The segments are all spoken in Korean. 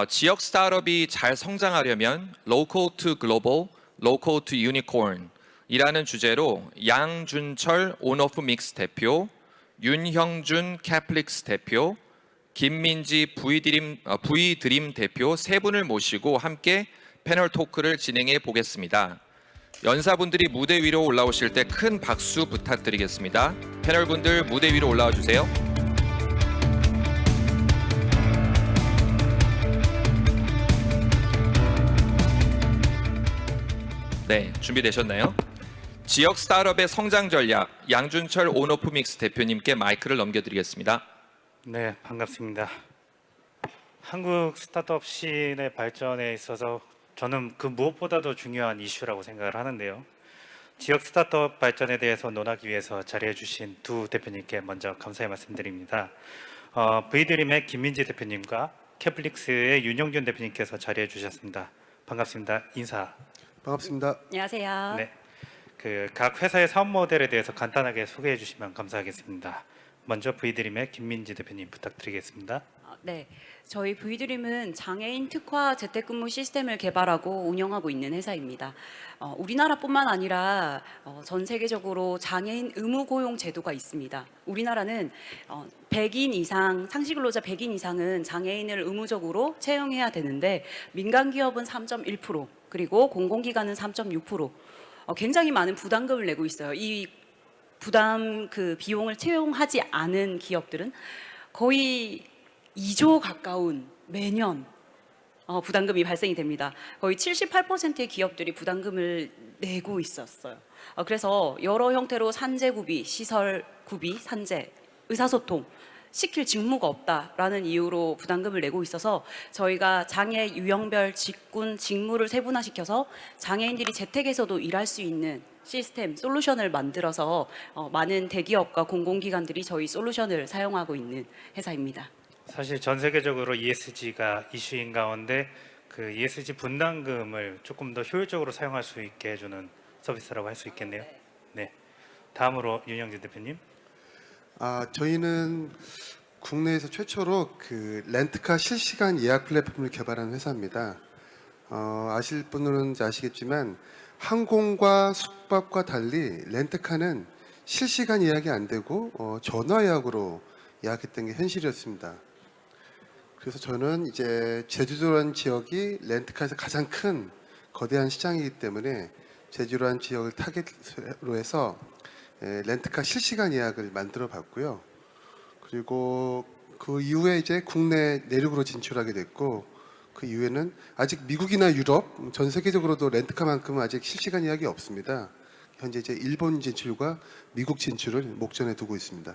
지역 스타트업이 잘 성장하려면 Local to Global, Local to Unicorn 이라는 주제로 양준철 온오프 믹스 대표, 윤형준 캐플릭스 대표, 김민지 V드림 대표 세 분을 모시고 함께 패널 토크를 진행해 보겠습니다. 연사분들이 무대 위로 올라오실 때 큰 박수 부탁드리겠습니다. 패널분들 무대 위로 올라와 주세요. 네, 준비되셨나요? 지역 스타트업의 성장 전략 양준철 온오프 믹스 대표님께 마이크를 넘겨드리겠습니다. 네, 반갑습니다. 한국 스타트업 씬의 발전에 있어서 저는 그 무엇보다도 중요한 이슈라고 생각을 하는데요. 지역 스타트업 발전에 대해서 논하기 위해서 자리해 주신 두 대표님께 먼저 감사의 말씀드립니다. V드림의 김민지 대표님과 캐플릭스의 윤영준 대표님께서 자리해 주셨습니다. 반갑습니다. 인사. 반갑습니다. 안녕하세요. 네, 각 회사의 사업 모델에 대해서 간단하게 소개해 주시면 감사하겠습니다. 먼저 V드림의 김민지 대표님 부탁드리겠습니다. 네, 저희 V드림은 장애인 특화 재택근무 시스템을 개발하고 운영하고 있는 회사입니다. 우리나라뿐만 아니라 전 세계적으로 장애인 의무 고용 제도가 있습니다. 우리나라는 100인 이상, 상시근로자 100인 이상은 장애인을 의무적으로 채용해야 되는데 민간 기업은 3.1%, 그리고 공공기관은 3.6%. 굉장히 많은 부담금을 내고 있어요. 이 부담 비용을 채용하지 않은 기업들은 거의 2조 가까운 매년 부담금이 발생이 됩니다. 거의 78%의 기업들이 부담금을 내고 있었어요. 그래서 여러 형태로 산재구비, 시설구비, 산재, 의사소통 시킬 직무가 없다라는 이유로 부담금을 내고 있어서 저희가 장애 유형별 직군 직무를 세분화시켜서 장애인들이 재택에서도 일할 수 있는 시스템, 솔루션을 만들어서 많은 대기업과 공공기관들이 저희 솔루션을 사용하고 있는 회사입니다. 사실 전 세계적으로 ESG가 이슈인 가운데 그 ESG 분담금을 조금 더 효율적으로 사용할 수 있게 해주는 서비스라고 할 수 있겠네요. 네, 다음으로 윤영진 대표님. 저희는 국내에서 최초로 렌트카 실시간 예약 플랫폼을 개발한 회사입니다. 아실 분들은 이제 아시겠지만 항공과 숙박과 달리 렌트카는 실시간 예약이 안 되고 전화 예약으로 예약했던 게 현실이었습니다. 그래서 저는 이제 제주도라는 지역이 렌트카에서 가장 큰 거대한 시장이기 때문에 제주도라는 지역을 타겟으로 해서 렌트카 실시간 예약을 만들어 봤고요. 그리고 그 이후에 이제 국내 내륙으로 진출하게 됐고, 그 이후에는 아직 미국이나 유럽 전 세계적으로도 렌트카만큼은 아직 실시간 예약이 없습니다. 현재 이제 일본 진출과 미국 진출을 목전에 두고 있습니다.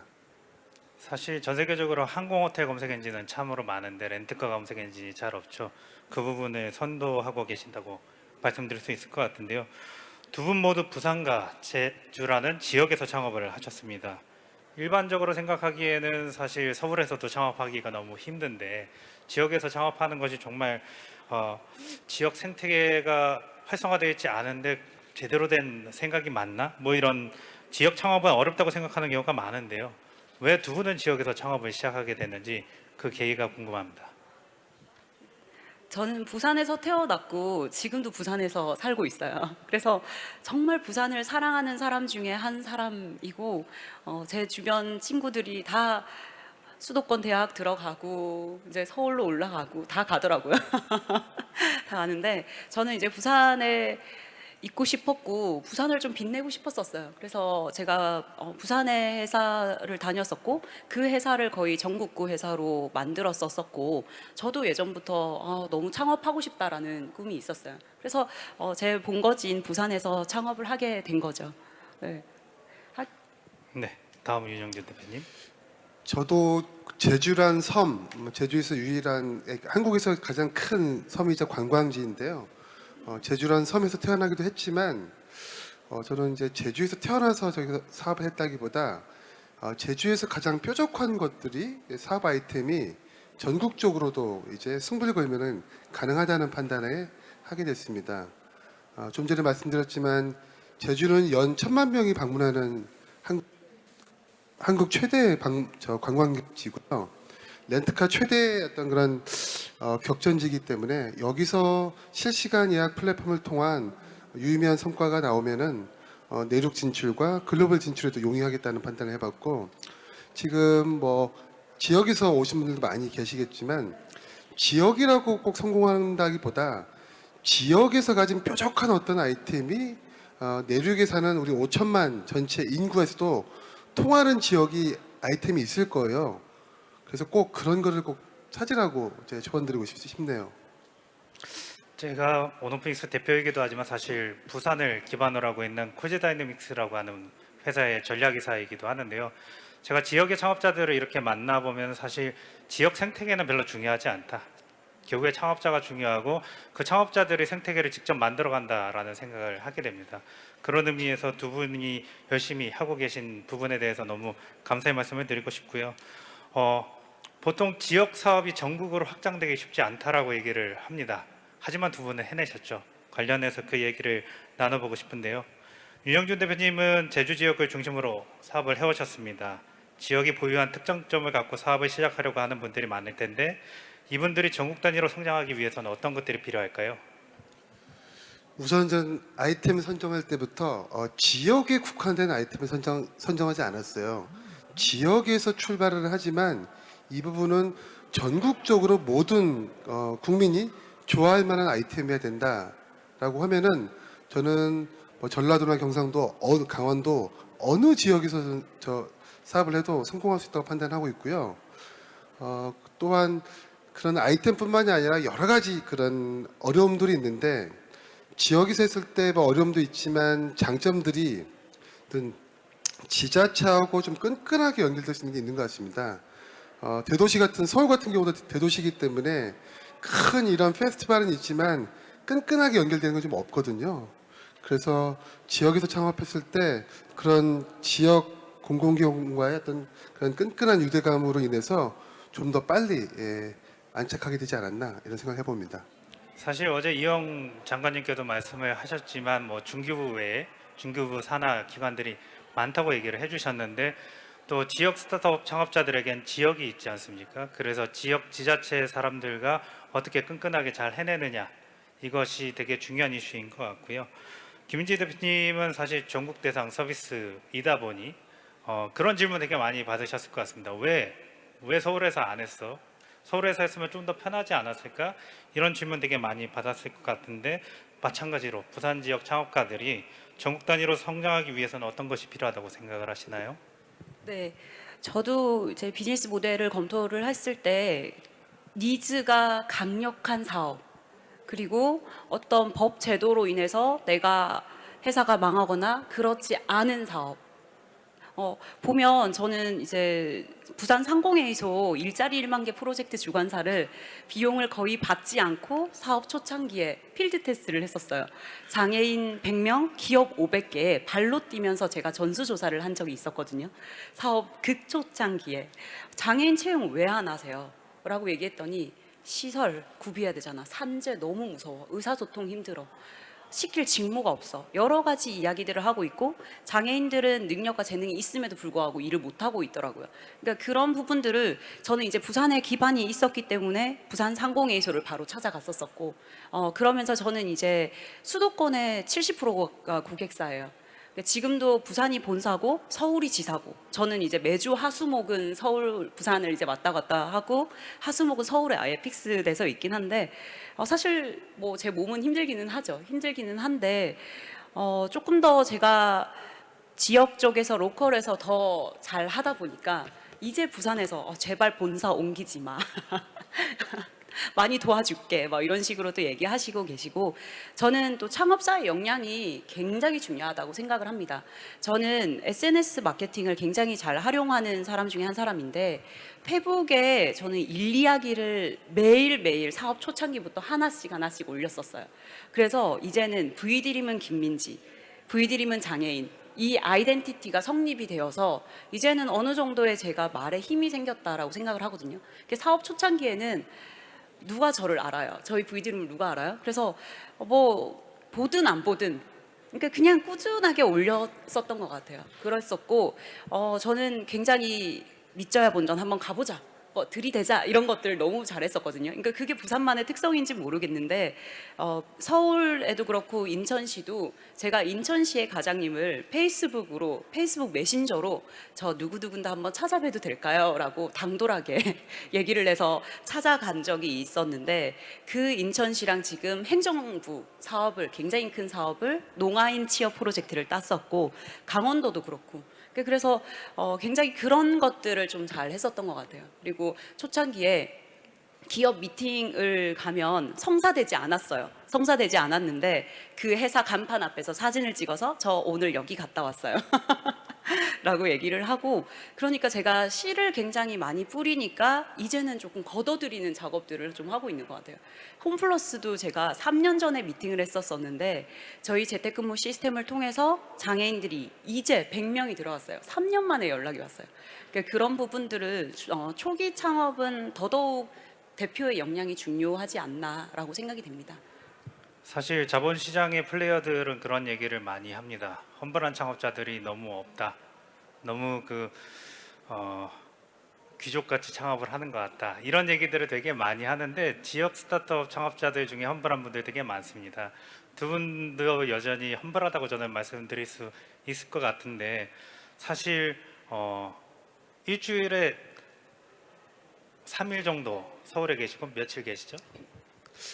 사실 전 세계적으로 항공 호텔 검색 엔진은 참으로 많은데 렌트카 검색 엔진이 잘 없죠. 그 부분을 선도하고 계신다고 말씀드릴 수 있을 것 같은데요. 두 분 모두 부산과 제주라는 지역에서 창업을 하셨습니다. 일반적으로 생각하기에는 사실 서울에서도 창업하기가 너무 힘든데 지역에서 창업하는 것이 정말 지역 생태계가 활성화되어 있지 않은데 제대로 된 생각이 맞나? 뭐 이런 지역 창업은 어렵다고 생각하는 경우가 많은데요. 왜 두 분은 지역에서 창업을 시작하게 됐는지 그 계기가 궁금합니다. 저는 부산에서 태어났고 지금도 부산에서 살고 있어요. 그래서 정말 부산을 사랑하는 사람 중에 한 사람이고 제 주변 친구들이 다 수도권 대학 들어가고 이제 서울로 올라가고 다 가더라고요. 다 가는데 저는 이제 부산에 있고 싶었고 부산을 좀 빛내고 싶었었어요. 그래서 제가 부산의 회사를 다녔었고 그 회사를 거의 전국구 회사로 만들었었고 저도 예전부터 너무 창업하고 싶다라는 꿈이 있었어요. 그래서 제 본거지인 부산에서 창업을 하게 된 거죠. 네. 네, 다음 윤영진 대표님. 저도 제주란 섬, 제주에서 유일한 한국에서 가장 큰 섬이자 관광지인데요. 제주란 섬에서 태어나기도 했지만 저는 이제 제주에서 태어나서 저기서 사업을 했다기보다 제주에서 가장 뾰족한 것들이 사업 아이템이 전국적으로도 이제 승부를 걸면은 가능하다는 판단에 하게 됐습니다. 좀 전에 말씀드렸지만 제주는 연 1,000만 명이 방문하는 한국 최대 관광지고요. 렌트카 최대 어떤 그런 격전지이기 때문에 여기서 실시간 예약 플랫폼을 통한 유의미한 성과가 나오면은 내륙 진출과 글로벌 진출에도 용이하겠다는 판단을 해봤고, 지금 뭐 지역에서 오신 분들도 많이 계시겠지만 지역이라고 꼭 성공한다기보다 지역에서 가진 뾰족한 어떤 아이템이 내륙에 사는 우리 5천만 전체 인구에서도 통하는 지역이 아이템이 있을 거예요. 그래서 꼭 그런 거를 꼭 찾으라고 제가 조언드리고 싶네요. 제가 온오프닉스 대표이기도 하지만 사실 부산을 기반으로 하고 있는 코지다이내믹스라고 하는 회사의 전략이사이기도 하는데요. 제가 지역의 창업자들을 이렇게 만나보면 사실 지역 생태계는 별로 중요하지 않다. 결국에 창업자가 중요하고 그 창업자들의 생태계를 직접 만들어간다라는 생각을 하게 됩니다. 그런 의미에서 두 분이 열심히 하고 계신 부분에 대해서 너무 감사의 말씀을 드리고 싶고요. 보통 지역 사업이 전국으로 확장되기 쉽지 않다라고 얘기를 합니다. 하지만 두 분은 해내셨죠. 관련해서 그 얘기를 나눠보고 싶은데요. 윤영준 대표님은 제주 지역을 중심으로 사업을 해오셨습니다. 지역이 보유한 특장점을 갖고 사업을 시작하려고 하는 분들이 많을 텐데 이분들이 전국 단위로 성장하기 위해서는 어떤 것들이 필요할까요? 우선 전 아이템을 선정할 때부터 지역에 국한된 아이템을 선정하지 않았어요. 지역에서 출발을 하지만 이 부분은 전국적으로 모든 국민이 좋아할 만한 아이템이어야 된다라고 하면은 저는 뭐 전라도나 경상도, 강원도 어느 지역에서 저 사업을 해도 성공할 수 있다고 판단하고 있고요. 또한 그런 아이템뿐만이 아니라 여러 가지 그런 어려움들이 있는데 지역에서 했을 때 뭐 어려움도 있지만 장점들이 어떤 지자체하고 좀 끈끈하게 연결될 수 있는 게 있는 것 같습니다. 대도시 같은 서울 같은 경우도 대도시이기 때문에 큰 이런 페스티벌은 있지만 끈끈하게 연결되는 건 좀 없거든요. 그래서 지역에서 창업했을 때 그런 지역 공공기관과의 어떤 그런 끈끈한 유대감으로 인해서 좀 더 빨리 안착하게 되지 않았나 이런 생각을 해봅니다. 사실 어제 이영 장관님께도 말씀을 하셨지만 뭐 중기부 외에 중기부 산하 기관들이 많다고 얘기를 해주셨는데 또 지역 스타트업 창업자들에겐 지역이 있지 않습니까? 그래서 지역 지자체 사람들과 어떻게 끈끈하게 잘 해내느냐 이것이 되게 중요한 이슈인 것 같고요. 김인지 대표님은 사실 전국 대상 서비스이다 보니 그런 질문 되게 많이 받으셨을 것 같습니다. 왜 서울에서 안 했어? 서울에서 했으면 좀 더 편하지 않았을까? 이런 질문 되게 많이 받았을 것 같은데 마찬가지로 부산 지역 창업가들이 전국 단위로 성장하기 위해서는 어떤 것이 필요하다고 생각을 하시나요? 네, 저도 이제 비즈니스 모델을 검토를 했을 때 니즈가 강력한 사업 그리고 어떤 법 제도로 인해서 내가 회사가 망하거나 그렇지 않은 사업. 보면 저는 이제 부산 상공회의소 일자리 1만 개 프로젝트 주관사를 비용을 거의 받지 않고 사업 초창기에 필드 테스트를 했었어요. 장애인 100명, 기업 500개 발로 뛰면서 제가 전수조사를 한 적이 있었거든요. 사업 극초창기에 장애인 채용 왜 안 하세요? 라고 얘기했더니 시설 구비해야 되잖아. 산재 너무 무서워. 의사소통 힘들어. 시킬 직무가 없어. 여러 가지 이야기들을 하고 있고 장애인들은 능력과 재능이 있음에도 불구하고 일을 못 하고 있더라고요. 그러니까 그런 부분들을 저는 이제 부산에 기반이 있었기 때문에 부산 상공회의소를 바로 찾아갔었었고 그러면서 저는 이제 수도권의 70%가 고객사예요. 지금도 부산이 본사고 서울이 지사고 저는 이제 매주 하수목은 서울 부산을 이제 왔다 갔다 하고 하수목은 서울에 아예 픽스돼서 있긴 한데 사실 뭐 제 몸은 힘들기는 하죠. 힘들기는 한데 조금 더 제가 지역 쪽에서 로컬에서 더 잘 하다 보니까 이제 부산에서 제발 본사 옮기지 마. 많이 도와줄게 뭐 이런 식으로도 얘기하시고 계시고 저는 또 창업자의 역량이 굉장히 중요하다고 생각을 합니다. 저는 SNS 마케팅을 굉장히 잘 활용하는 사람 중에 한 사람인데 페북에 저는 일 이야기를 매일매일 사업 초창기부터 하나씩 올렸었어요. 그래서 이제는 V드림은 김민지, V드림은 장애인 이 아이덴티티가 성립이 되어서 이제는 어느 정도의 제가 말에 힘이 생겼다라고 생각을 하거든요. 사업 초창기에는 누가 저를 알아요? 저희 V드림을 누가 알아요? 그래서 뭐 보든 안 보든 그러니까 그냥 꾸준하게 올렸었던 것 같아요. 그랬었고 저는 굉장히 믿져야 본전 한번 가보자 들이대자 이런 것들 너무 잘했었거든요. 그러니까 그게 부산만의 특성인지 모르겠는데 서울에도 그렇고 인천시도 제가 인천시의 과장님을 페이스북 메신저로 저 누구누군다 한번 찾아뵈도 될까요? 라고 당돌하게 얘기를 해서 찾아간 적이 있었는데 그 인천시랑 지금 행정부 사업을 굉장히 큰 사업을 농아인 취업 프로젝트를 땄었고 강원도도 그렇고 그래서 굉장히 그런 것들을 좀 잘 했었던 것 같아요. 그리고 초창기에 기업 미팅을 가면 성사되지 않았어요. 성사되지 않았는데 그 회사 간판 앞에서 사진을 찍어서 저 오늘 여기 갔다 왔어요. 라고 얘기를 하고 그러니까 제가 씨를 굉장히 많이 뿌리니까 이제는 조금 걷어들이는 작업들을 좀 하고 있는 것 같아요. 홈플러스도 제가 3년 전에 미팅을 했었었는데 저희 재택근무 시스템을 통해서 장애인들이 이제 100명이 들어왔어요. 3년 만에 연락이 왔어요. 그러니까 그런 부분들을 초기 창업은 더더욱 대표의 역량이 중요하지 않나라고 생각이 됩니다. 사실 자본시장의 플레이어들은 그런 얘기를 많이 합니다. 험블한 창업자들이 너무 없다. 너무 귀족같이 창업을 하는 것 같다. 이런 얘기들을 되게 많이 하는데 지역 스타트업 창업자들 중에 험블한 분들 되게 많습니다. 두 분도 여전히 험블하다고 저는 말씀드릴 수 있을 것 같은데 사실 일주일에 3일 정도 서울에 계시고 며칠 계시죠?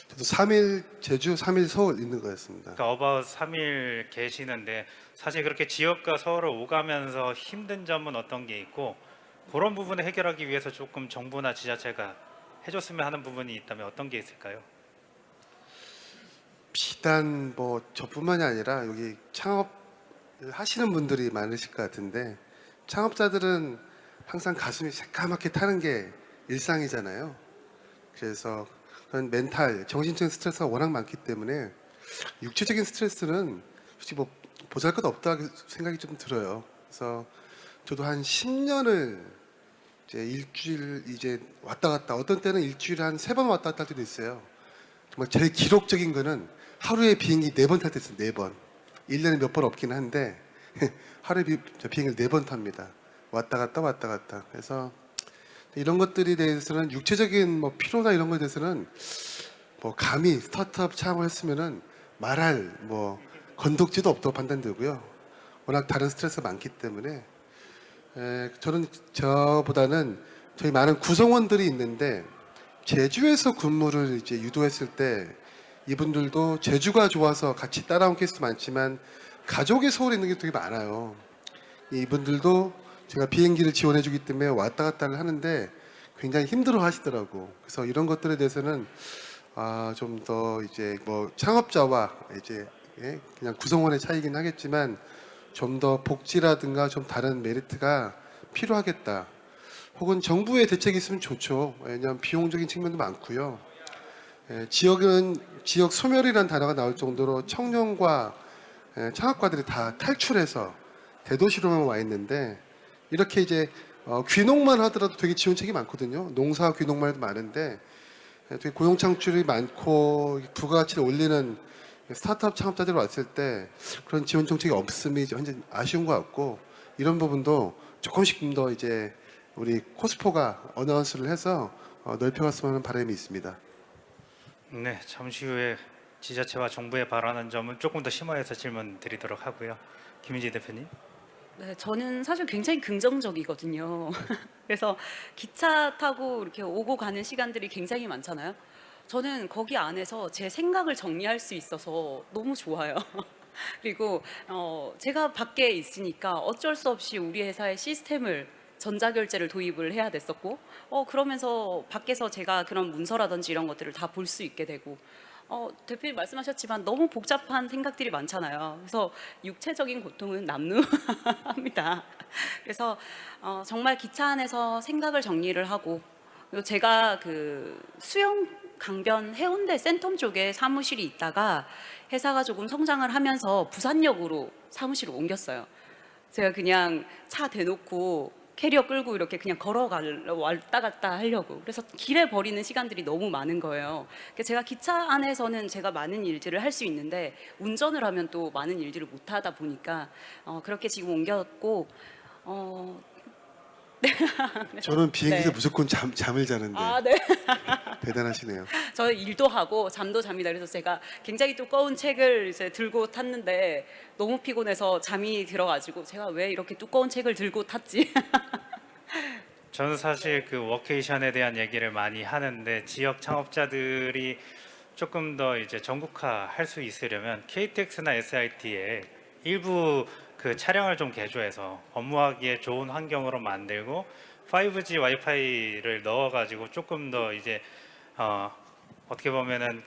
저도 3일 제주, 3일 서울 있는 거였습니다. 그러니까 어바웃 3일 계시는데 사실 그렇게 지역과 서울을 오가면서 힘든 점은 어떤 게 있고 그런 부분을 해결하기 위해서 조금 정부나 지자체가 해줬으면 하는 부분이 있다면 어떤 게 있을까요? 비단 뭐 저뿐만이 아니라 여기 창업 하시는 분들이 많으실 것 같은데 창업자들은 항상 가슴이 새까맣게 타는 게 일상이잖아요. 그래서 그런 멘탈, 정신적인 스트레스가 워낙 많기 때문에 육체적인 스트레스는 솔직히 뭐 보잘것없다 생각이 좀 들어요. 그래서 저도 한 10년을 이제 일주일 이제 왔다 갔다 어떤 때는 일주일에 한 3번 왔다 갔다 할 때도 있어요. 정말 제일 기록적인 거는 하루에 비행기 4번 탈 때 있어요. 4번. 1년에 몇 번 없긴 한데 하루에 비행기를 4번 탑니다. 왔다 갔다 왔다 갔다. 그래서 이런 것들에 대해서는 육체적인 뭐 피로나 이런 것에 대해서는 뭐 감히 스타트업 창업을 했으면은 말할 뭐 건덕지도 없다고 판단되고요. 워낙 다른 스트레스가 많기 때문에 저는 저보다는 저희 많은 구성원들이 있는데 제주에서 근무를 이제 유도했을 때 이분들도 제주가 좋아서 같이 따라온 케이스도 많지만 가족이 서울에 있는 게 되게 많아요. 이분들도 제가 비행기를 지원해주기 때문에 왔다 갔다를 하는데 굉장히 힘들어 하시더라고. 그래서 이런 것들에 대해서는 좀 더 이제 뭐 창업자와 이제 그냥 구성원의 차이긴 하겠지만 좀 더 복지라든가 좀 다른 메리트가 필요하겠다. 혹은 정부의 대책이 있으면 좋죠. 왜냐하면 비용적인 측면도 많고요. 지역은 지역 소멸이라는 단어가 나올 정도로 청년과 창업가들이 다 탈출해서 대도시로만 와 있는데 이렇게 이제 귀농만 하더라도 되게 지원책이 많거든요. 농사 귀농만 해도 많은데 되게 고용 창출이 많고 부가가치를 올리는 스타트업 창업자들이 왔을 때 그런 지원 정책이 없음이 현재 아쉬운 것 같고 이런 부분도 조금씩 더 이제 우리 코스포가 어나운스를 해서 넓혀갔으면 하는 바람이 있습니다. 네, 잠시 후에 지자체와 정부에 바라는 점은 조금 더 심화해서 질문 드리도록 하고요. 김민지 대표님. 네, 저는 사실 굉장히 긍정적이거든요. 그래서 기차 타고 이렇게 오고 가는 시간들이 굉장히 많잖아요. 저는 거기 안에서 제 생각을 정리할 수 있어서 너무 좋아요. 그리고 제가 밖에 있으니까 어쩔 수 없이 우리 회사의 시스템을 전자결제를 도입을 해야 됐었고 그러면서 밖에서 제가 그런 문서라든지 이런 것들을 다 볼 수 있게 되고 대표님 말씀하셨지만 너무 복잡한 생각들이 많잖아요. 그래서 육체적인 고통은 남루합니다. 그래서 정말 기차 안에서 생각을 정리를 하고 그리고 제가 그 수영 강변 해운대 센텀 쪽에 사무실이 있다가 회사가 조금 성장을 하면서 부산역으로 사무실을 옮겼어요. 제가 그냥 차 대놓고 캐리어 끌고 이렇게 그냥 왔다 갔다 하려고. 그래서 길에 버리는 시간들이 너무 많은 거예요. 그래서 제가 기차 안에서는 제가 많은 일들을 할 수 있는데 운전을 하면 또 많은 일들을 못 하다 보니까 그렇게 지금 옮겼고, 1년 2년 정도 된 것 같아요. 그래서 저는 굉장히 긍정적이거든요. 그래서 기차 안에서 생각을 정리를 하고 저는 비행기에서 네. 무조건 잠을 자는데 아, 네. 대단하시네요. 저 일도 하고 잠도 잠이다. 그래서 제가 굉장히 두꺼운 책을 이제 들고 탔는데 너무 피곤해서 잠이 들어가지고 제가 왜 이렇게 두꺼운 책을 들고 탔지? 저는 사실 그 워케이션에 대한 얘기를 많이 하는데 지역 창업자들이 조금 더 이제 전국화 할 수 있으려면 KTX나 SIT에 일부 그 차량을 좀 개조해서 업무하기에 좋은 환경으로 만들고 5G 와이파이를 넣어가지고 조금 더 이제 어떻게 보면은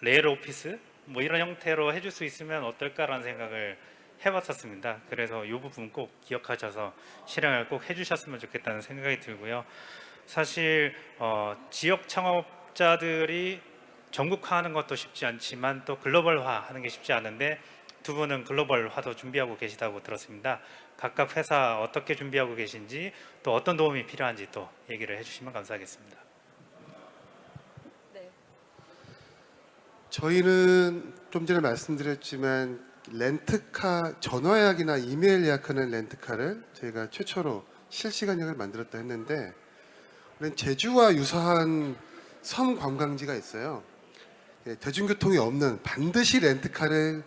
레일 오피스 뭐 이런 형태로 해줄 수 있으면 어떨까라는 생각을 해봤었습니다. 그래서 이 부분 꼭 기억하셔서 실행을 꼭 해주셨으면 좋겠다는 생각이 들고요. 사실 지역 창업자들이 전국화하는 것도 쉽지 않지만 또 글로벌화하는 게 쉽지 않은데 두 분은 글로벌화도 준비하고 계시다고 들었습니다. 각각 회사 어떻게 준비하고 계신지 또 어떤 도움이 필요한지 또 얘기를 해주시면 감사하겠습니다. 저희는 좀 전에 말씀드렸지만 렌트카 전화 예약이나 이메일 예약하는 렌트카를 저희가 최초로 실시간 예약을 만들었다 했는데 우리는 제주와 유사한 섬 관광지가 있어요. 대중교통이 없는 반드시 렌트카를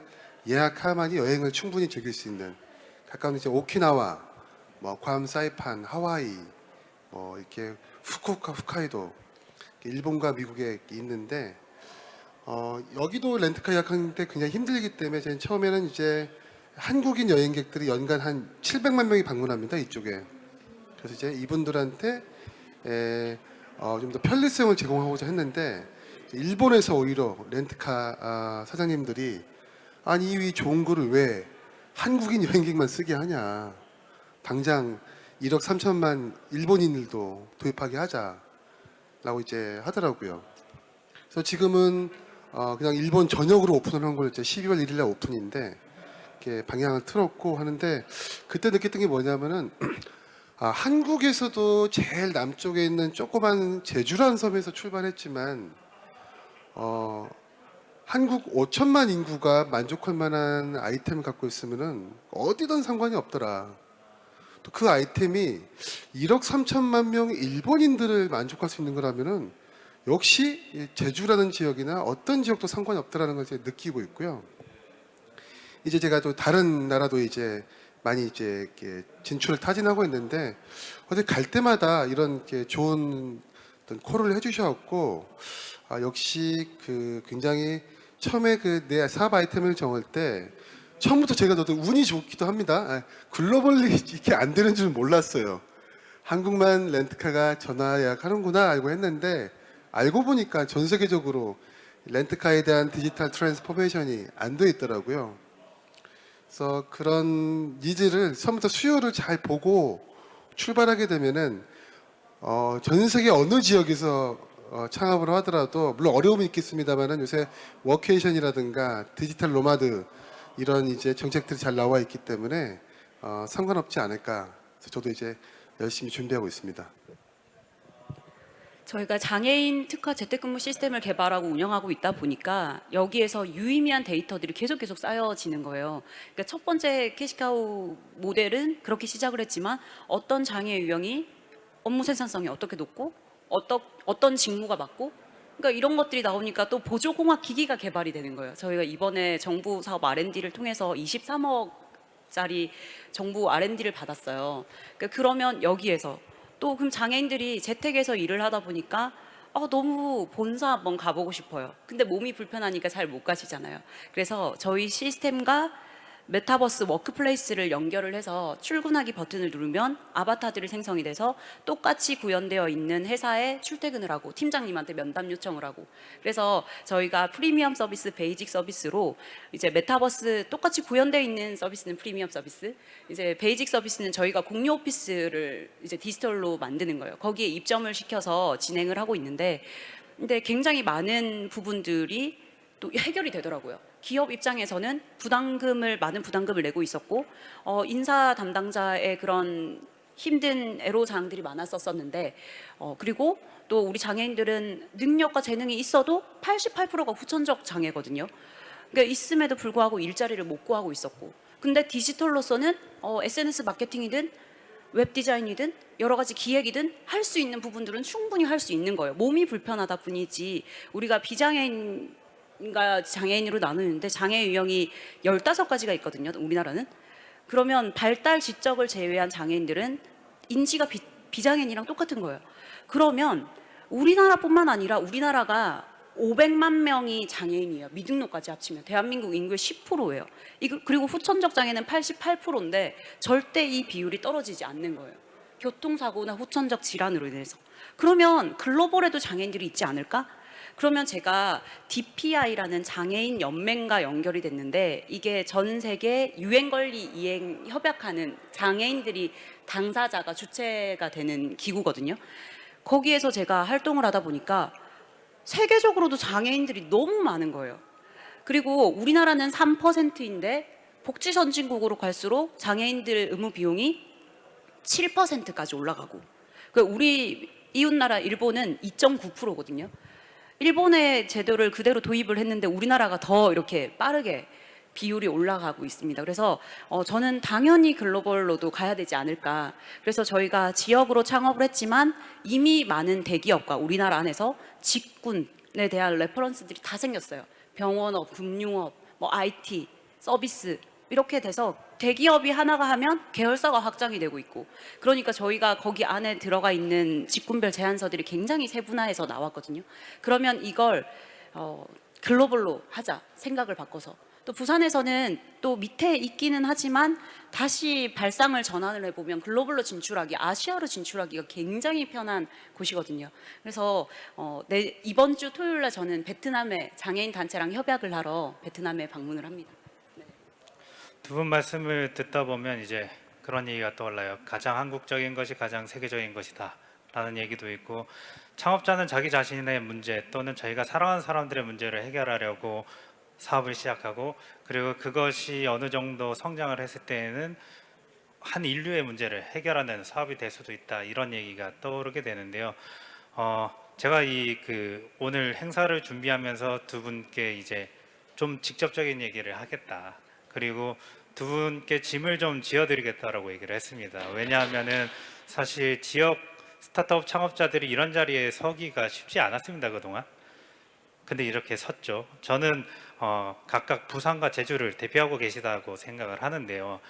예약해야만이 여행을 충분히 즐길 수 있는 가까운 이제 오키나와, 뭐 괌, 사이판, 하와이, 뭐 이렇게 후쿠오카, 홋카이도 일본과 미국에 있는데 여기도 렌트카 예약하는데 굉장히 힘들기 때문에 저희는 처음에는 이제 한국인 여행객들이 연간 한 700만 명이 방문합니다 이쪽에. 그래서 이제 이분들한테 좀 더 편리성을 제공하고자 했는데 일본에서 오히려 렌트카 사장님들이 아니 이 좋은 거를 왜 한국인 여행객만 쓰게 하냐, 당장 1억 3천만 일본인들도 도입하게 하자라고 이제 하더라고요. 그래서 지금은 그냥 일본 전역으로 오픈을 한 걸 이제 12월 1일 날 오픈인데 이렇게 방향을 틀었고 하는데 그때 느꼈던 게 뭐냐면은 한국에서도 제일 남쪽에 있는 조그만 제주라는 섬에서 출발했지만 한국 5천만 인구가 만족할 만한 아이템을 갖고 있으면은 어디든 상관이 없더라. 또 그 아이템이 1억 3천만 명 일본인들을 만족할 수 있는 거라면은 역시 이 제주라는 지역이나 어떤 지역도 상관이 없다라는 걸 이제 느끼고 있고요. 이제 제가 또 다른 나라도 이제 많이 이제 이렇게 진출을 타진하고 있는데 어디 갈 때마다 이런 이렇게 좋은 어떤 콜을 해주셨고 역시 그 굉장히 처음에 그 내 사업 아이템을 정할 때 처음부터 제가 저도 운이 좋기도 합니다. 글로벌리 이렇게 안 되는 줄 몰랐어요. 한국만 렌트카가 전화 예약하는구나 알고 했는데 알고 보니까 전 세계적으로 렌트카에 대한 디지털 트랜스포메이션이 안 돼 있더라고요. 그래서 그런 니즈를 처음부터 수요를 잘 보고 출발하게 되면은 전 세계 어느 지역에서 창업을 하더라도 물론 어려움이 있겠습니다만은 요새 워케이션이라든가 디지털 노마드 이런 이제 정책들이 잘 나와 있기 때문에 상관없지 않을까. 그래서 저도 이제 열심히 준비하고 있습니다. 저희가 장애인 특화 재택근무 시스템을 개발하고 운영하고 있다 보니까 여기에서 유의미한 데이터들이 계속 쌓여지는 거예요. 그러니까 첫 번째 캐시카우 모델은 그렇게 시작을 했지만 어떤 장애 유형이 업무 생산성이 어떻게 높고 어떤 직무가 맞고 그러니까 이런 것들이 나오니까 또 보조공학 기기가 개발이 되는 거예요. 저희가 이번에 정부 사업 R&D를 통해서 23억짜리 정부 R&D를 받았어요. 그러니까 그러면 여기에서 또 그럼 장애인들이 재택에서 일을 하다 보니까 너무 본사 한번 가보고 싶어요. 근데 몸이 불편하니까 잘 못 가시잖아요. 그래서 저희 시스템과 메타버스 워크플레이스를 연결을 해서 출근하기 버튼을 누르면 아바타들이 생성이 돼서 똑같이 구현되어 있는 회사에 출퇴근을 하고 팀장님한테 면담 요청을 하고 그래서 저희가 프리미엄 서비스, 베이직 서비스로 이제 메타버스 똑같이 구현되어 있는 서비스는 프리미엄 서비스, 이제 베이직 서비스는 저희가 공유 오피스를 이제 디지털로 만드는 거예요. 거기에 입점을 시켜서 진행을 하고 있는데 근데 굉장히 많은 부분들이 또 해결이 되더라고요. 기업 입장에서는 많은 부담금을 내고 있었고 인사 담당자의 그런 힘든 애로사항들이 많았었는데 그리고 또 우리 장애인들은 능력과 재능이 있어도 88%가 후천적 장애거든요. 그러니까 있음에도 불구하고 일자리를 못 구하고 있었고 근데 디지털로서는 SNS 마케팅이든 웹 디자인이든 여러 가지 기획이든 할 수 있는 부분들은 충분히 할 수 있는 거예요. 몸이 불편하다 뿐이지 우리가 비장애인과 장애인으로 나누는데 장애 유형이 15가지가 있거든요. 우리나라는. 그러면 발달 지적을 제외한 장애인들은 인지가 비장애인이랑 똑같은 거예요. 그러면 우리나라뿐만 아니라 우리나라가 500만 명이 장애인이에요. 미등록까지 합치면 대한민국 인구의 10%예요. 그리고 후천적 장애는 88%인데 절대 이 비율이 떨어지지 않는 거예요. 교통사고나 후천적 질환으로 인해서. 그러면 글로벌에도 장애인들이 있지 않을까? 그러면 제가 DPI라는 장애인 연맹과 연결이 됐는데 이게 전 세계 유행권리 이행 협약하는 장애인들이 당사자가 주체가 되는 기구거든요. 거기에서 제가 활동을 하다 보니까 세계적으로도 장애인들이 너무 많은 거예요. 그리고 우리나라는 3%인데 복지 선진국으로 갈수록 장애인들 의무 비용이 7%까지 올라가고, 우리 이웃나라 일본은 2.9%거든요. 일본의 제도를 그대로 도입을 했는데 우리나라가 더 이렇게 빠르게 비율이 올라가고 있습니다. 그래서 저는 당연히 글로벌로도 가야 되지 않을까. 그래서 저희가 지역으로 창업을 했지만 이미 많은 대기업과 우리나라 안에서 직군에 대한 레퍼런스들이 다 생겼어요. 병원업, 금융업, IT, 서비스 이렇게 돼서 대기업이 하나가 하면 계열사가 확장이 되고 있고, 그러니까 저희가 거기 안에 들어가 있는 직군별 제안서들이 굉장히 세분화해서 나왔거든요. 그러면 이걸 글로벌로 하자 생각을 바꿔서, 또 부산에서는 또 밑에 있기는 하지만 다시 발상을 전환을 해보면 글로벌로 진출하기, 아시아로 진출하기가 굉장히 편한 곳이거든요. 그래서 이번 주 토요일 날 저는 베트남의 장애인 단체랑 협약을 하러 베트남에 방문을 합니다. 두 분 말씀을 듣다 보면 이제 그런 얘기가 떠올라요. 가장 한국적인 것이 가장 세계적인 것이다 라는 얘기도 있고, 창업자는 자기 자신의 문제 또는 자기가 살아가는 사람들의 문제를 해결하려고 사업을 시작하고, 그리고 그것이 어느 정도 성장을 했을 때에는 한 인류의 문제를 해결하는 사업이 될 수도 있다, 이런 얘기가 떠오르게 되는데요. 제가 오늘 행사를 준비하면서 두 분께 이제 좀 직접적인 얘기를 하겠다, 그리고 두 분께 짐을 좀 지어드리겠다라고 얘기를 했습니다. 왜냐하면은 사실 지역 스타트업 창업자들이 이런 자리에 서기가 쉽지 않았습니다, 그동안. 근데 이렇게 섰죠. 저는 각각 부산과 제주를 대표하고 계시다고 생각을 하는데요.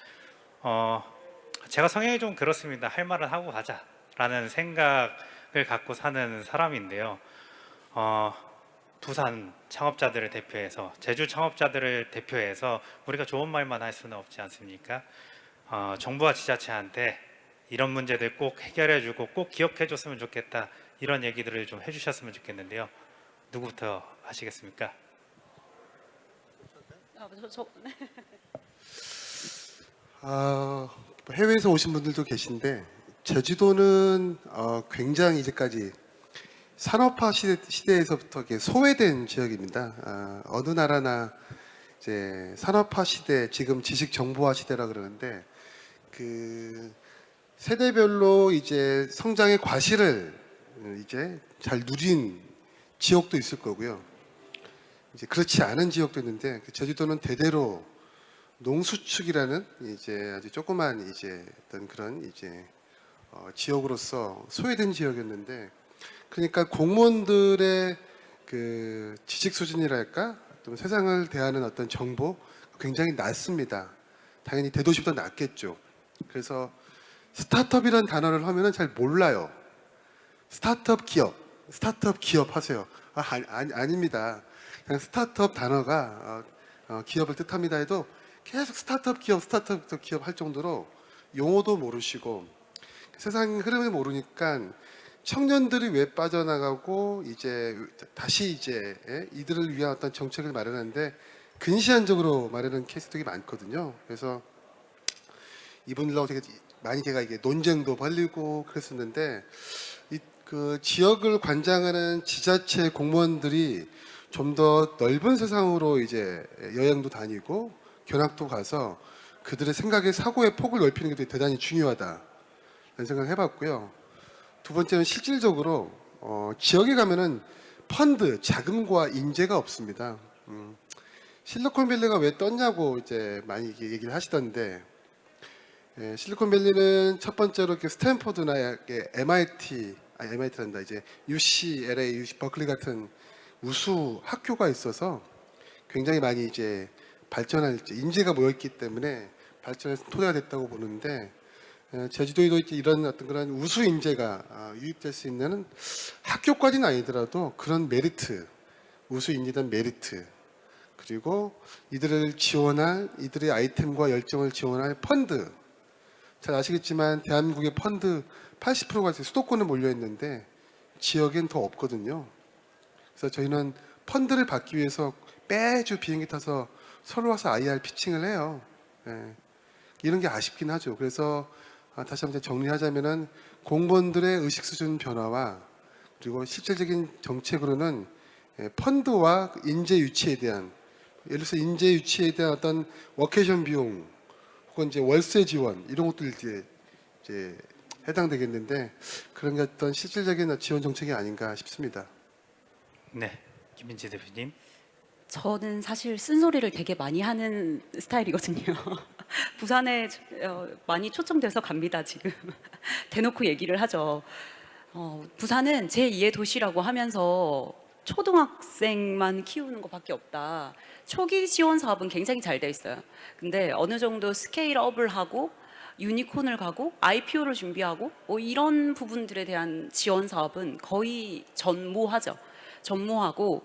제가 성향이 좀 그렇습니다. 할 말은 하고 가자라는 생각을 갖고 사는 사람인데요. 부산 창업자들을 대표해서, 제주 창업자들을 대표해서 우리가 좋은 말만 할 수는 없지 않습니까? 정부와 지자체한테 이런 문제들 꼭 해결해주고 꼭 기억해줬으면 좋겠다, 이런 얘기들을 좀 해주셨으면 좋겠는데요. 누구부터 하시겠습니까? 해외에서 오신 분들도 계신데 제주도는 굉장히 이제까지 산업화 시대에서부터 이렇게 소외된 지역입니다. 어느 나라나 이제 산업화 시대, 지금 지식 정보화 시대라 그러는데 그 세대별로 이제 성장의 과실을 이제 잘 누린 지역도 있을 거고요. 이제 그렇지 않은 지역도 있는데, 제주도는 대대로 농수축이라는 이제 아주 조그만 이제 어떤 그런 이제 지역으로서 소외된 지역이었는데, 그러니까 공무원들의 그 지식 수준이랄까, 또 세상을 대하는 어떤 정보 굉장히 낮습니다. 당연히 대도시보다 낮겠죠. 그래서 스타트업이라는 단어를 하면은 잘 몰라요. 스타트업 기업 하세요. 아닙니다. 그냥 스타트업 단어가 기업을 뜻합니다 해도 계속 스타트업 기업 할 정도로 용어도 모르시고 세상 흐름을 모르니까 청년들이 왜 빠져나가고 이제 다시 이제 이들을 위한 어떤 정책을 마련하는데 근시안적으로 마련하는 케이스들이 많거든요. 그래서 이분들하고 되게 많이 제가 이게 논쟁도 벌리고 그랬었는데, 그 지역을 관장하는 지자체 공무원들이 좀 더 넓은 세상으로 이제 여행도 다니고 견학도 가서 그들의 생각의 사고의 폭을 넓히는 게 대단히 중요하다는 생각을 해봤고요. 두 번째는 실질적으로 지역에 가면은 펀드, 자금과 인재가 없습니다. 실리콘밸리가 왜 떴냐고 이제 많이 얘기를 하시던데, 예, 실리콘밸리는 첫 번째로 이렇게 스탠포드나 이렇게 MIT란다 이제 UCLA, UC 버클리 같은 우수 학교가 있어서 굉장히 많이 이제 발전할 인재가 모였기 때문에 발전의 토대가 됐다고 보는데 제주도에도 이제 이런 어떤 그런 우수 인재가 유입될 수 있는 학교까지는 아니더라도 그런 메리트, 우수 인재단 메리트 그리고 이들을 지원할 이들의 아이템과 열정을 지원할 펀드 잘 아시겠지만 대한민국의 펀드 80%가 수도권에 몰려 있는데 지역엔 더 없거든요. 그래서 저희는 펀드를 받기 위해서 매주 비행기 타서 서울 와서 IR 피칭을 해요. 예. 이런 게 아쉽긴 하죠. 그래서 다시 한번 정리하자면은 공무원들의 의식 수준 변화와 그리고 실질적인 정책으로는 펀드와 인재 유치에 대한 예를 들어서 인재 유치에 대한 어떤 워케이션 비용 혹은 이제 월세 지원 이런 것들 이제 해당되겠는데 그런 게 어떤 실질적인 지원 정책이 아닌가 싶습니다. 네, 김민지 대표님. 저는 사실 쓴소리를 되게 많이 하는 스타일이거든요. 부산에 많이 초청돼서 갑니다, 지금. 대놓고 얘기를 하죠. 부산은 제2의 도시라고 하면서 초등학생만 키우는 것밖에 없다. 초기 지원 사업은 굉장히 잘 돼 있어요. 근데 어느 정도 스케일업을 하고 유니콘을 가고 IPO를 준비하고 뭐 이런 부분들에 대한 지원 사업은 거의 전무하죠. 전무하고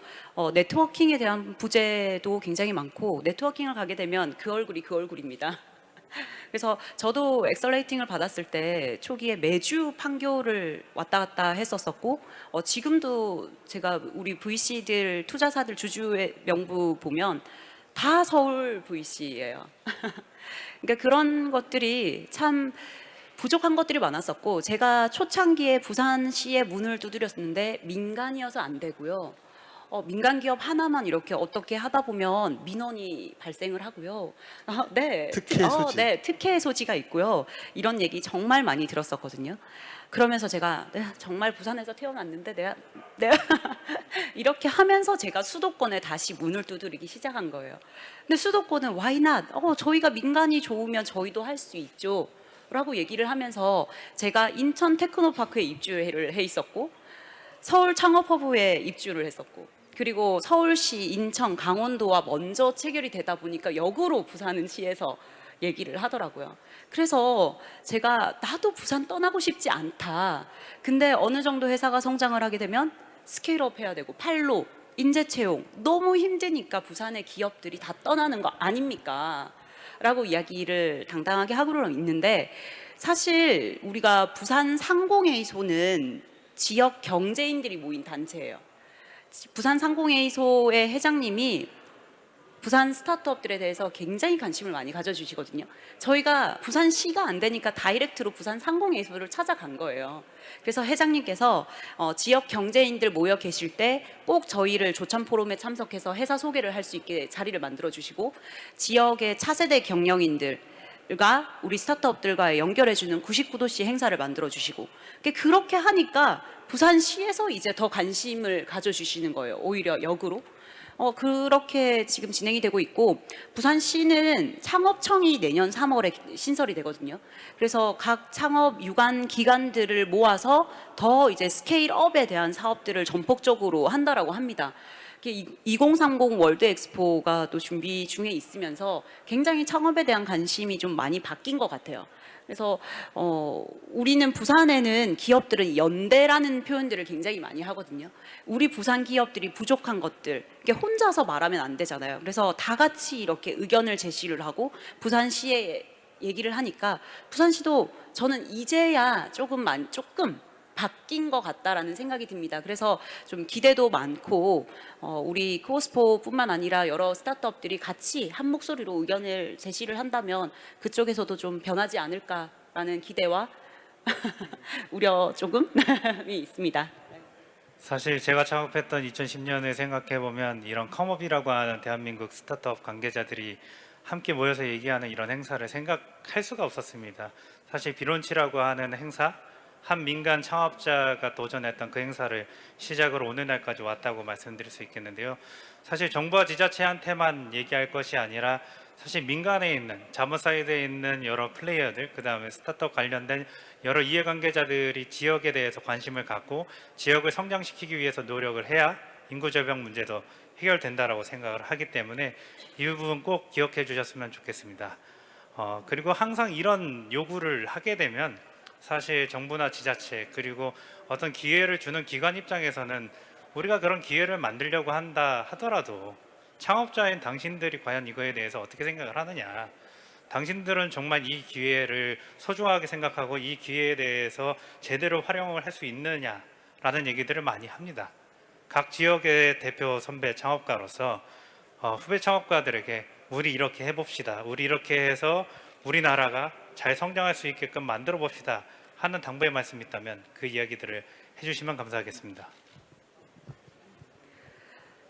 네트워킹에 대한 부재도 굉장히 많고 네트워킹을 가게 되면 그 얼굴이 그 얼굴입니다. 그래서 저도 엑셀레이팅을 받았을 때 초기에 매주 판교를 왔다 갔다 했었었고 지금도 제가 우리 VC들 투자사들 주주의 명부 보면 다 서울 VC예요. 그러니까 그런 것들이 참 부족한 것들이 많았었고 제가 초창기에 부산시에 문을 두드렸는데 민간이어서 안 되고요. 민간 기업 하나만 이렇게 어떻게 하다 보면 민원이 발생을 하고요. 네, 특혜의 소지. 네, 특혜의 소지가 있고요. 이런 얘기 정말 많이 들었었거든요. 그러면서 제가 정말 부산에서 태어났는데 내가 이렇게 하면서 제가 수도권에 다시 문을 두드리기 시작한 거예요. 근데 수도권은 why not? 저희가 민간이 좋으면 저희도 할 수 있죠. 라고 얘기를 하면서 제가 인천 테크노파크에 입주를 해 있었고 서울 창업허브에 입주를 했었고 그리고 서울시, 인천, 강원도와 먼저 체결이 되다 보니까 역으로 부산은 시에서 얘기를 하더라고요. 그래서 제가 나도 부산 떠나고 싶지 않다. 근데 어느 정도 회사가 성장을 하게 되면 스케일업 해야 되고 팔로 인재 채용 너무 힘드니까 부산의 기업들이 다 떠나는 거 아닙니까? 라고 이야기를 당당하게 하고는 있는데 사실 우리가 부산 상공회의소는 지역 경제인들이 모인 단체예요. 부산 상공회의소의 회장님이 부산 스타트업들에 대해서 굉장히 관심을 많이 가져주시거든요. 저희가 부산시가 안 되니까 다이렉트로 부산 상공회의소를 찾아간 거예요. 그래서 회장님께서 지역 경제인들 모여 계실 때 꼭 저희를 조찬 포럼에 참석해서 회사 소개를 할 수 있게 자리를 만들어 주시고 지역의 차세대 경영인들과 우리 스타트업들과 연결해주는 99도시 행사를 만들어 주시고 그렇게 하니까 부산시에서 이제 더 관심을 가져주시는 거예요. 오히려 역으로. 그렇게 지금 진행이 되고 있고 부산시는 창업청이 내년 3월에 신설이 되거든요. 그래서 각 창업 유관 기관들을 모아서 더 이제 스케일업에 대한 사업들을 전폭적으로 한다라고 합니다. 2030 월드 엑스포가 또 준비 중에 있으면서 굉장히 창업에 대한 관심이 좀 많이 바뀐 것 같아요. 그래서 우리는 부산에는 기업들은 연대라는 표현들을 굉장히 많이 하거든요. 우리 부산 기업들이 부족한 것들 이게 혼자서 말하면 안 되잖아요. 그래서 다 같이 이렇게 의견을 제시를 하고 부산시에 얘기를 하니까 부산시도 저는 이제야 조금 바뀐 것 같다라는 생각이 듭니다. 그래서 좀 기대도 많고 우리 코스포뿐만 아니라 여러 스타트업들이 같이 한 목소리로 의견을 제시를 한다면 그쪽에서도 좀 변하지 않을까라는 기대와 우려 조금이 있습니다. 사실 제가 창업했던 2010년을 생각해 보면 이런 컴업이라고 하는 대한민국 스타트업 관계자들이 함께 모여서 얘기하는 이런 행사를 생각할 수가 없었습니다. 사실 비론치라고 하는 행사, 한 민간 창업자가 도전했던 그 행사를 시작으로 오늘날까지 왔다고 말씀드릴 수 있겠는데요. 사실 정부와 지자체한테만 얘기할 것이 아니라 사실 민간에 있는 자본 사이드에 있는 여러 플레이어들, 그 다음에 스타트업 관련된 여러 이해관계자들이 지역에 대해서 관심을 갖고 지역을 성장시키기 위해서 노력을 해야 인구 절벽 문제도 해결된다라고 생각을 하기 때문에 이 부분 꼭 기억해 주셨으면 좋겠습니다. 그리고 항상 이런 요구를 하게 되면 사실 정부나 지자체 그리고 어떤 기회를 주는 기관 입장에서는 우리가 그런 기회를 만들려고 한다 하더라도 창업자인 당신들이 과연 이거에 대해서 어떻게 생각을 하느냐, 당신들은 정말 이 기회를 소중하게 생각하고 이 기회에 대해서 제대로 활용을 할 수 있느냐라는 얘기들을 많이 합니다. 각 지역의 대표 선배 창업가로서 후배 창업가들에게 우리 이렇게 해봅시다, 우리 이렇게 해서 우리나라가 잘 성장할 수 있게끔 만들어 봅시다 하는 당부의 말씀이 있다면 그 이야기들을 해주시면 감사하겠습니다.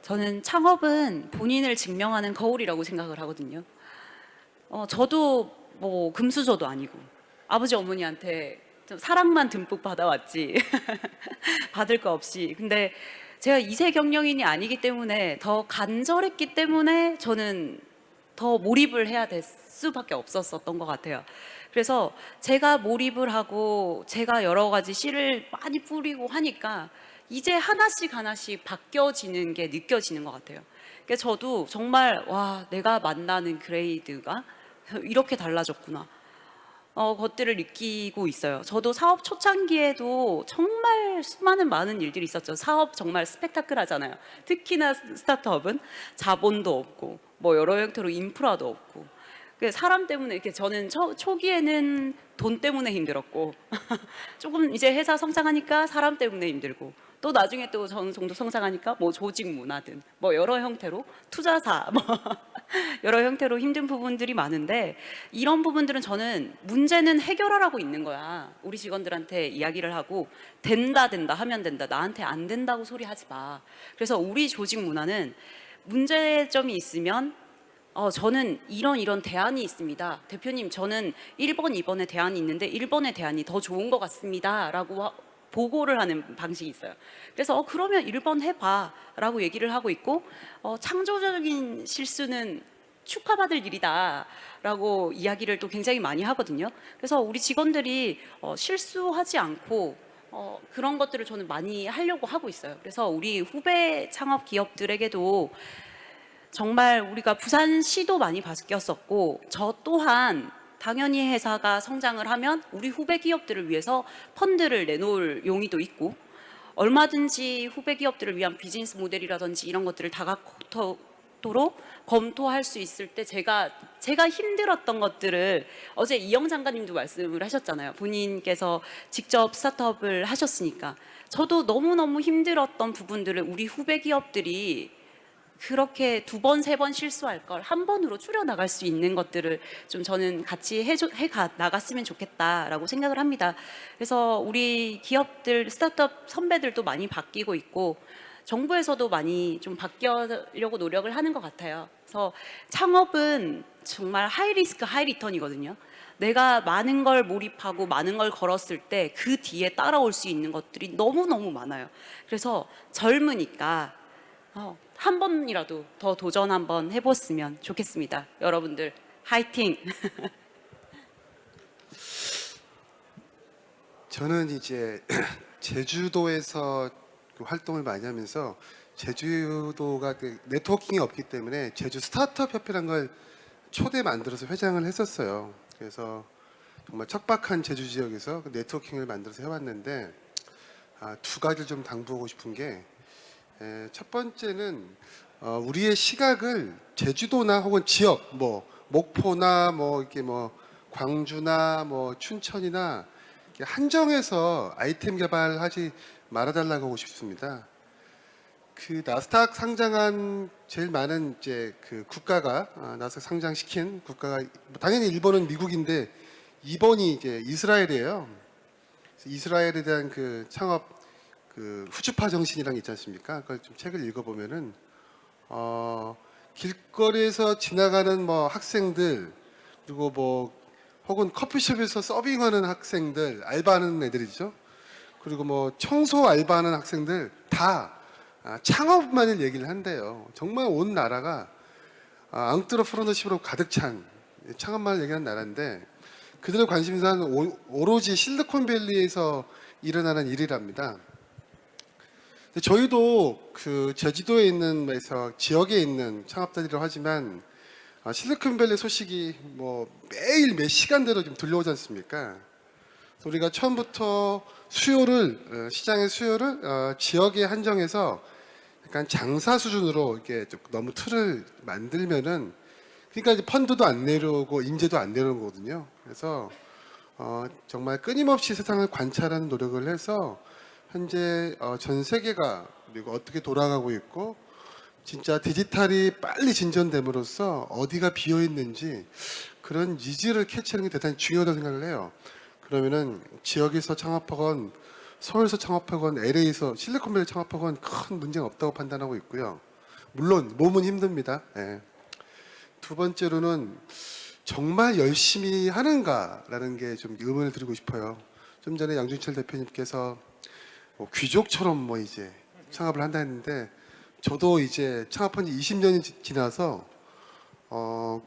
저는 창업은 본인을 증명하는 거울이라고 생각을 하거든요. 저도 뭐 금수저도 아니고 아버지 어머니한테 좀 사랑만 듬뿍 받아왔지 받을 거 없이. 근데 제가 2세 경영인이 아니기 때문에 더 간절했기 때문에 저는 더 몰입을 해야 될 수밖에 없었던 것 같아요. 그래서 제가 몰입을 하고 제가 여러 가지 씨를 많이 뿌리고 하니까 이제 하나씩 하나씩 바뀌어지는 게 느껴지는 것 같아요. 그러니까 저도 정말 와, 내가 만나는 그레이드가 이렇게 달라졌구나. 것들을 느끼고 있어요. 저도 사업 초창기에도 정말 수많은 많은 일들이 있었죠. 사업 정말 스펙타클하잖아요. 특히나 스타트업은 자본도 없고 뭐 여러 형태로 인프라도 없고 사람 때문에 이렇게 저는 초기에는 돈 때문에 힘들었고 조금 이제 회사 성장하니까 사람 때문에 힘들고 또 나중에 또 어느 정도 성장하니까 뭐 조직 문화든 뭐 여러 형태로 투자사 뭐 여러 형태로 힘든 부분들이 많은데 이런 부분들은 저는 문제는 해결하라고 있는 거야. 우리 직원들한테 이야기를 하고 된다 하면 된다. 나한테 안 된다고 소리 하지 마. 그래서 우리 조직 문화는 문제점이 있으면 저는 이런 대안이 있습니다. 대표님, 저는 1번, 2번의 대안이 있는데 1번의 대안이 더 좋은 것 같습니다. 라고 보고를 하는 방식이 있어요. 그래서 그러면 1번 해봐 라고 얘기를 하고 있고 창조적인 실수는 축하받을 일이다 라고 이야기를 또 굉장히 많이 하거든요. 그래서 우리 직원들이 실수하지 않고 그런 것들을 저는 많이 하려고 하고 있어요. 그래서 우리 후배 창업 기업들에게도 정말 우리가 부산시도 많이 바뀌었었고 저 또한 당연히 회사가 성장을 하면 우리 후배 기업들을 위해서 펀드를 내놓을 용의도 있고 얼마든지 후배 기업들을 위한 비즈니스 모델이라든지 이런 것들을 다각도로 검토할 수 있을 때 제가 힘들었던 것들을 어제 이영 장관님도 말씀을 하셨잖아요. 본인께서 직접 스타트업을 하셨으니까 저도 너무너무 힘들었던 부분들을 우리 후배 기업들이 그렇게 2번, 3번 실수할 걸 한 번으로 줄여 나갈 수 있는 것들을 좀 저는 같이 해 나갔으면 좋겠다라고 생각을 합니다. 그래서 우리 기업들, 스타트업 선배들도 많이 바뀌고 있고 정부에서도 많이 좀 바뀌려고 노력을 하는 것 같아요. 그래서 창업은 정말 하이 리스크, 하이 리턴이거든요. 내가 많은 걸 몰입하고 많은 걸 걸었을 때 그 뒤에 따라올 수 있는 것들이 너무너무 많아요. 그래서 젊으니까 한 번이라도 더 도전 한번 해봤으면 좋겠습니다. 여러분들 화이팅! 저는 이제 제주도에서 그 활동을 많이 하면서 제주도가 그 네트워킹이 없기 때문에 제주 스타트업 협회란 걸 초대 만들어서 회장을 했었어요. 그래서 정말 척박한 제주 지역에서 그 네트워킹을 만들어서 해왔는데 2가지를 좀 당부하고 싶은 게 첫 번째는 우리의 시각을 제주도나 혹은 지역 뭐 목포나 뭐 이렇게 뭐 광주나 뭐 춘천이나 이렇게 한정해서 아이템 개발하지 말아달라고 하고 싶습니다. 그 나스닥 상장한 제일 많은 이제 그 국가가 나스닥 상장시킨 국가가 당연히 일본은 미국인데 2번이 이제 이스라엘이에요. 이스라엘에 대한 그 창업 그 후주파 정신이랑 있지 않습니까? 그걸 좀 책을 읽어보면은 길거리에서 지나가는 뭐 학생들 그리고 뭐 혹은 커피숍에서 서빙하는 학생들 알바하는 애들이죠. 그리고 뭐 청소 알바하는 학생들 다 창업만을 얘기를 한대요. 정말 온 나라가 앙뚜러 프로너십으로 가득 찬 창업만을 얘기하는 나라인데 그들의 관심사는 오로지 실리콘밸리에서 일어나는 일이랍니다. 근데 저희도 그 제주도에 있는 지역에 있는 창업자들이라고 하지만 실리콘밸리 소식이 뭐 매일 몇 시간대로 좀 들려오지 않습니까? 그래서 우리가 처음부터 시장의 수요를 지역에 한정해서 약간 장사 수준으로 이렇게 좀 너무 틀을 만들면은 그러니까 이제 펀드도 안 내려오고 인재도 안 내려오는 거거든요. 그래서 정말 끊임없이 세상을 관찰하는 노력을 해서 현재 전 세계가 그리고 어떻게 돌아가고 있고 진짜 디지털이 빨리 진전됨으로써 어디가 비어 있는지 그런 니즈를 캐치하는 게 대단히 중요하다고 생각을 해요. 그러면은 지역에서 창업하건 서울에서 창업하건 LA에서 실리콘밸리 창업하건 큰 문제가 없다고 판단하고 있고요. 물론 몸은 힘듭니다. 예. 두 번째로는 정말 열심히 하는가라는 게 좀 의문을 드리고 싶어요. 좀 전에 양준철 대표님께서 뭐 귀족처럼 뭐 이제 창업을 한다 했는데 저도 이제 창업한 지 20년이 지나서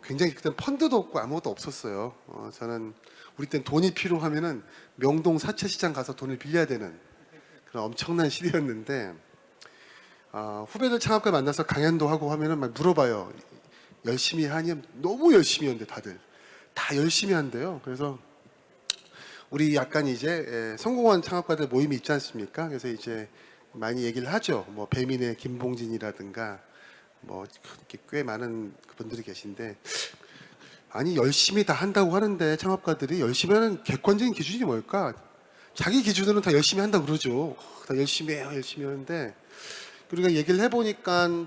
굉장히 그때 펀드도 없고 아무것도 없었어요. 저는 우리 땐 돈이 필요하면은 명동 사채시장 가서 돈을 빌려야 되는 그런 엄청난 시대였는데 후배들 창업가 만나서 강연도 하고 하면은 막 물어봐요. 열심히 하니? 너무 열심히 하는데 다들 다 열심히 한대요. 그래서 우리 약간 이제 성공한 창업가들 모임이 있지 않습니까? 그래서 이제 많이 얘기를 하죠. 뭐 배민의 김봉진이라든가 뭐 꽤 많은 분들이 계신데 아니 열심히 다 한다고 하는데 창업가들이 열심히 하는 객관적인 기준이 뭘까? 자기 기준으로는 다 열심히 한다고 그러죠. 다 열심히 해요. 열심히 하는데 우리가 얘기를 해보니까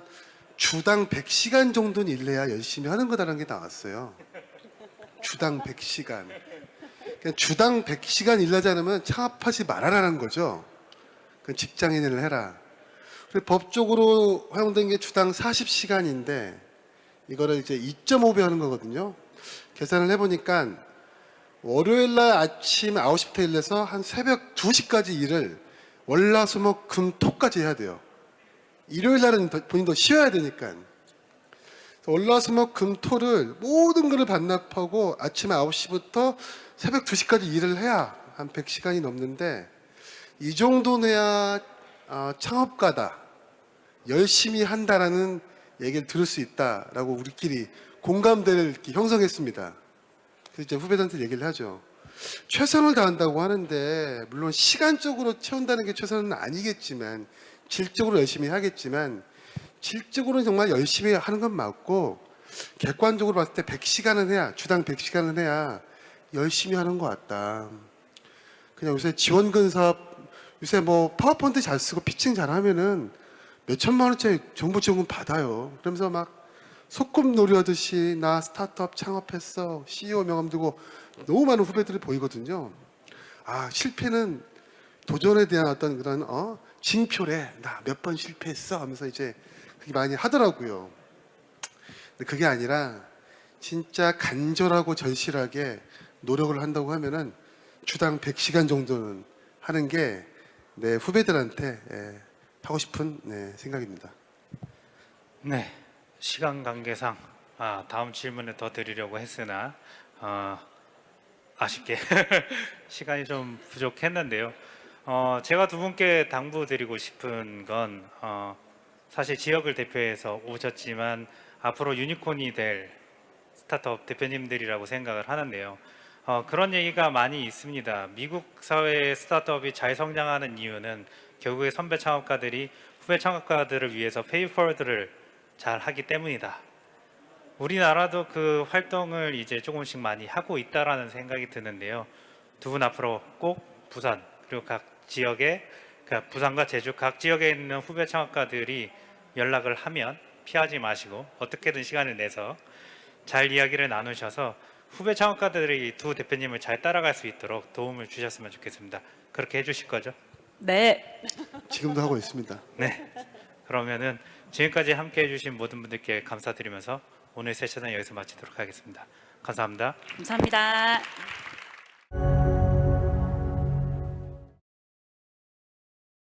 주당 100시간 정도는 일해야 열심히 하는 거다라는 게 나왔어요. 주당 100시간. 그러니까 주당 100시간 일하지 않으면 창업하지 말아라는 거죠. 그 직장인을 해라. 그래서 법적으로 허용된 게 주당 40시간인데 이거를 이제 2.5배 하는 거거든요. 계산을 해보니까 월요일 날 아침 9시부터 일해서 한 새벽 2시까지 일을 월화수목금토까지 해야 돼요. 일요일 날은 본인도 쉬어야 되니까. 월화수목금토를 모든 것을 반납하고 아침 9시부터 새벽 2시까지 일을 해야 한 100시간이 넘는데 이 정도는 해야 창업가다, 열심히 한다라는 얘기를 들을 수 있다라고 우리끼리 공감대를 이렇게 형성했습니다. 그래서 이제 후배들한테 얘기를 하죠. 최선을 다한다고 하는데 물론 시간적으로 채운다는 게 최선은 아니겠지만 질적으로 열심히 하겠지만 질적으로는 정말 열심히 하는 건 맞고 객관적으로 봤을 때 100시간은 해야 주당 100시간은 해야 열심히 하는 것 같다. 그냥 요새 지원금 사업 요새 뭐 파워포인트 잘 쓰고 피칭 잘하면은 몇 천만 원짜리 정부 지원금 받아요. 그러면서 막 소꿉놀이 하듯이 나 스타트업 창업했어 CEO 명함 들고 너무 많은 후배들이 보이거든요. 실패는 도전에 대한 어떤 그런 징표래. 나 몇 번 실패했어 하면서 이제 그게 많이 하더라고요. 근데 그게 아니라 진짜 간절하고 절실하게 노력을 한다고 하면은 주당 100시간 정도는 하는 게 내 후배들한테 하고 싶은 생각입니다. 네, 시간 관계상 다음 질문을 더 드리려고 했으나 아쉽게 시간이 좀 부족했는데요. 제가 두 분께 당부드리고 싶은 건 사실 지역을 대표해서 오셨지만 앞으로 유니콘이 될 스타트업 대표님들이라고 생각을 하는데요. 그런 얘기가 많이 있습니다. 미국 사회의 스타트업이 잘 성장하는 이유는 결국에 선배 창업가들이 후배 창업가들을 위해서 페이포워드를 잘 하기 때문이다. 우리나라도 그 활동을 이제 조금씩 많이 하고 있다라는 생각이 드는데요. 두 분 앞으로 꼭 부산 그리고 각 지역에 부산과 제주 각 지역에 있는 후배 창업가들이 연락을 하면 피하지 마시고 어떻게든 시간을 내서 잘 이야기를 나누셔서 후배 창업가들이 두 대표님을 잘 따라갈 수 있도록 도움을 주셨으면 좋겠습니다. 그렇게 해주실 거죠? 네. 지금도 하고 있습니다. 네. 그러면은 지금까지 함께해 주신 모든 분들께 감사드리면서 오늘 세션은 여기서 마치도록 하겠습니다. 감사합니다. 감사합니다.